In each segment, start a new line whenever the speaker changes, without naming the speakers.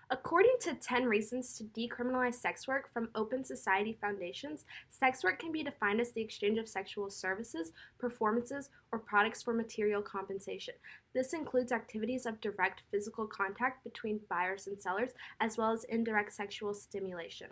According to 10 Reasons to Decriminalize Sex Work from Open Society Foundations, sex work can be defined as the exchange of sexual services, performances, or products for material compensation. This includes activities of direct physical contact between buyers and sellers, as well as indirect sexual stimulation.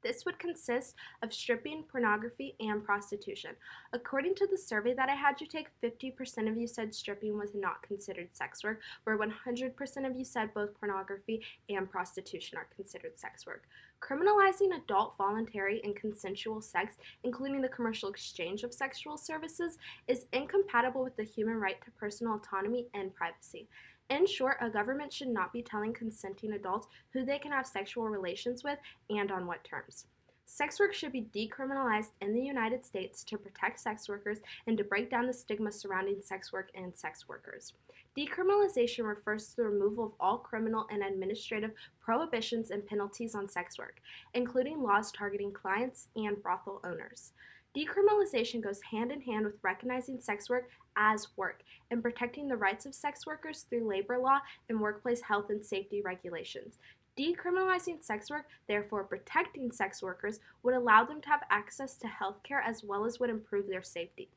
This would consist of stripping, pornography, and prostitution. According to the survey that I had you take, 50% of you said stripping was not considered sex work, where 100% of you said both pornography and prostitution are considered sex work. Criminalizing adult, voluntary, and consensual sex, including the commercial exchange of sexual services, is incompatible with the human right to personal autonomy and privacy. In short, a government should not be telling consenting adults who they can have sexual relations with and on what terms. Sex work should be decriminalized in the United States to protect sex workers and to break down the stigma surrounding sex work and sex workers. Decriminalization refers to the removal of all criminal and administrative prohibitions and penalties on sex work, including laws targeting clients and brothel owners. Decriminalization goes hand in hand with recognizing sex work as work and protecting the rights of sex workers through labor law and workplace health and safety regulations. Decriminalizing sex work, therefore protecting sex workers, would allow them to have access to health care as well as would improve their safety.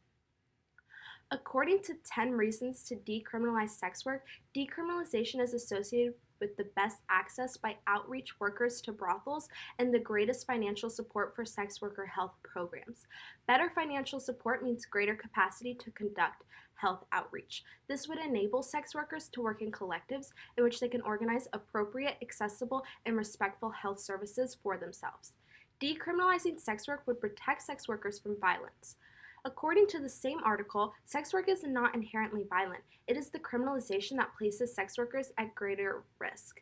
According to 10 Reasons to Decriminalize Sex Work, decriminalization is associated with the best access by outreach workers to brothels and the greatest financial support for sex worker health programs. Better financial support means greater capacity to conduct health outreach. This would enable sex workers to work in collectives in which they can organize appropriate, accessible, and respectful health services for themselves. Decriminalizing sex work would protect sex workers from violence. According to the same article, sex work is not inherently violent. It is the criminalization that places sex workers at greater risk.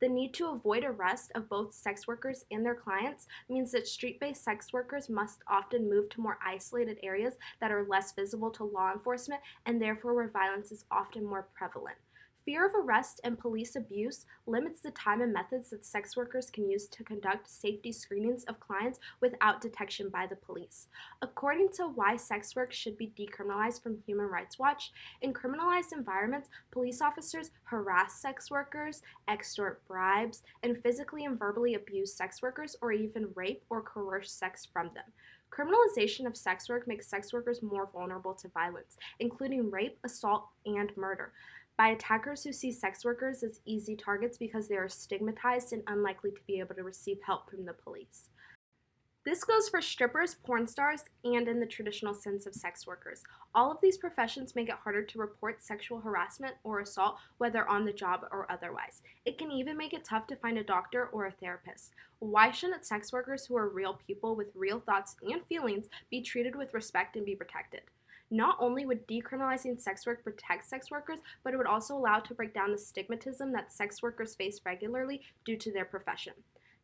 The need to avoid arrest of both sex workers and their clients means that street-based sex workers must often move to more isolated areas that are less visible to law enforcement and therefore where violence is often more prevalent. Fear of arrest and police abuse limits the time and methods that sex workers can use to conduct safety screenings of clients without detection by the police. According to Why Sex Work Should Be Decriminalized from Human Rights Watch, in criminalized environments, police officers harass sex workers, extort bribes, and physically and verbally abuse sex workers or even rape or coerce sex from them. Criminalization of sex work makes sex workers more vulnerable to violence, including rape, assault, and murder, by attackers who see sex workers as easy targets because they are stigmatized and unlikely to be able to receive help from the police. This goes for strippers, porn stars, and in the traditional sense of sex workers. All of these professions make it harder to report sexual harassment or assault, whether on the job or otherwise. It can even make it tough to find a doctor or a therapist. Why shouldn't sex workers who are real people with real thoughts and feelings be treated with respect and be protected? Not only would decriminalizing sex work protect sex workers, but it would also allow to break down the stigmatism that sex workers face regularly due to their profession.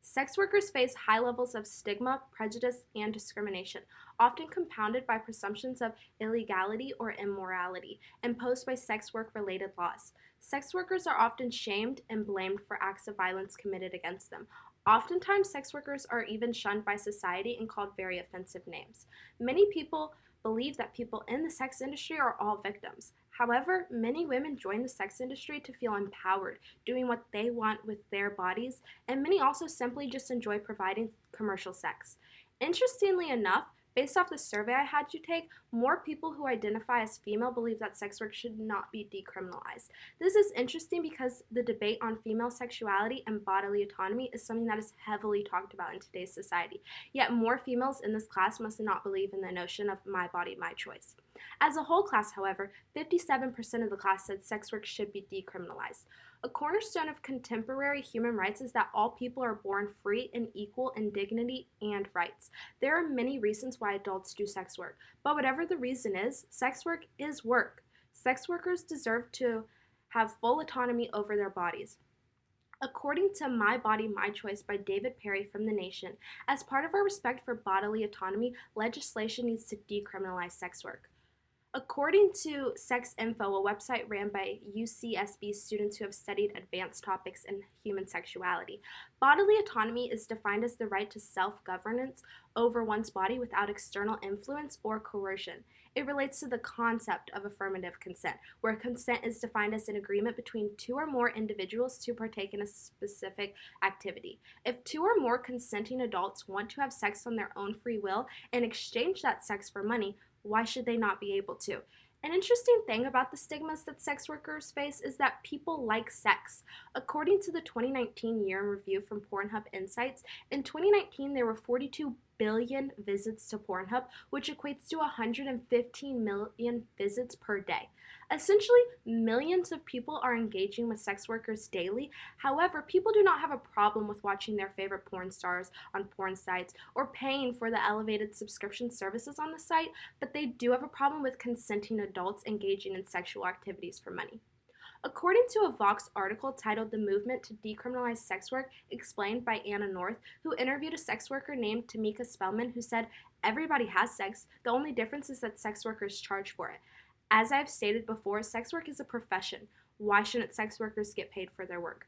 Sex workers face high levels of stigma, prejudice, and discrimination, often compounded by presumptions of illegality or immorality imposed by sex work-related laws. Sex workers are often shamed and blamed for acts of violence committed against them. Oftentimes, sex workers are even shunned by society and called very offensive names. Many people believe that people in the sex industry are all victims. However, many women join the sex industry to feel empowered, doing what they want with their bodies, and many also simply just enjoy providing commercial sex. Interestingly enough, based off the survey I had you take, more people who identify as female believe that sex work should not be decriminalized. This is interesting because the debate on female sexuality and bodily autonomy is something that is heavily talked about in today's society. Yet more females in this class must not believe in the notion of my body, my choice. As a whole class, however, 57% of the class said sex work should be decriminalized. A cornerstone of contemporary human rights is that all people are born free and equal in dignity and rights. There are many reasons why adults do sex work, but whatever the reason is, sex work is work. Sex workers deserve to have full autonomy over their bodies. According to My Body, My Choice by David Perry from The Nation, as part of our respect for bodily autonomy, legislation needs to decriminalize sex work. According to Sex Info, a website ran by UCSB students who have studied advanced topics in human sexuality, bodily autonomy is defined as the right to self-governance over one's body without external influence or coercion. It relates to the concept of affirmative consent, where consent is defined as an agreement between two or more individuals to partake in a specific activity. If two or more consenting adults want to have sex on their own free will and exchange that sex for money, why should they not be able to? An interesting thing about the stigmas that sex workers face is that people like sex. According to the 2019 year in review from Pornhub Insights, in 2019 there were 42 billion visits to Pornhub, which equates to 115 million visits per day. Essentially, millions of people are engaging with sex workers daily. However, people do not have a problem with watching their favorite porn stars on porn sites or paying for the elevated subscription services on the site, but they do have a problem with consenting adults engaging in sexual activities for money. According to a Vox article titled The Movement to Decriminalize Sex Work, explained by Anna North, who interviewed a sex worker named Tamika Spellman, who said, "Everybody has sex. The only difference is that sex workers charge for it. As I've stated before, sex work is a profession. Why shouldn't sex workers get paid for their work?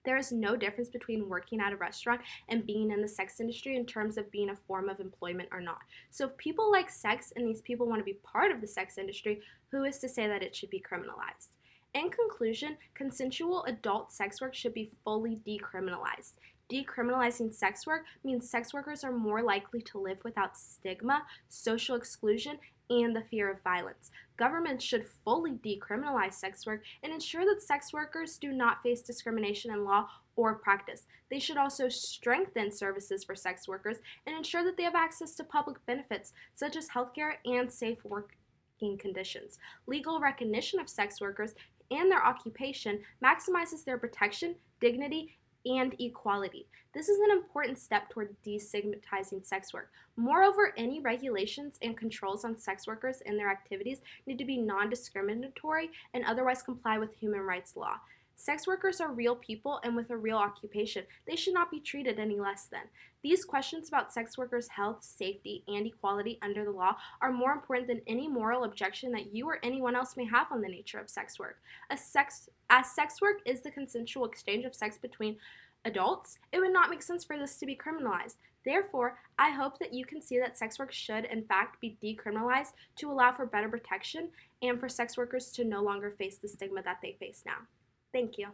There is no difference between working at a restaurant and being in the sex industry in terms of being a form of employment or not. So if people like sex and these people want to be part of the sex industry, who is to say that it should be criminalized?" In conclusion, consensual adult sex work should be fully decriminalized. Decriminalizing sex work means sex workers are more likely to live without stigma, social exclusion, and the fear of violence. Governments should fully decriminalize sex work and ensure that sex workers do not face discrimination in law or practice. They should also strengthen services for sex workers and ensure that they have access to public benefits such as healthcare and safe working conditions. Legal recognition of sex workers and their occupation maximizes their protection, dignity, and equality. This is an important step toward destigmatizing sex work. Moreover, any regulations and controls on sex workers and their activities need to be non-discriminatory and otherwise comply with human rights law. Sex workers are real people and with a real occupation. They should not be treated any less than. These questions about sex workers' health, safety, and equality under the law are more important than any moral objection that you or anyone else may have on the nature of sex work. As sex work is the consensual exchange of sex between adults, it would not make sense for this to be criminalized. Therefore, I hope that you can see that sex work should, in fact, be decriminalized to allow for better protection and for sex workers to no longer face the stigma that they face now. Thank you.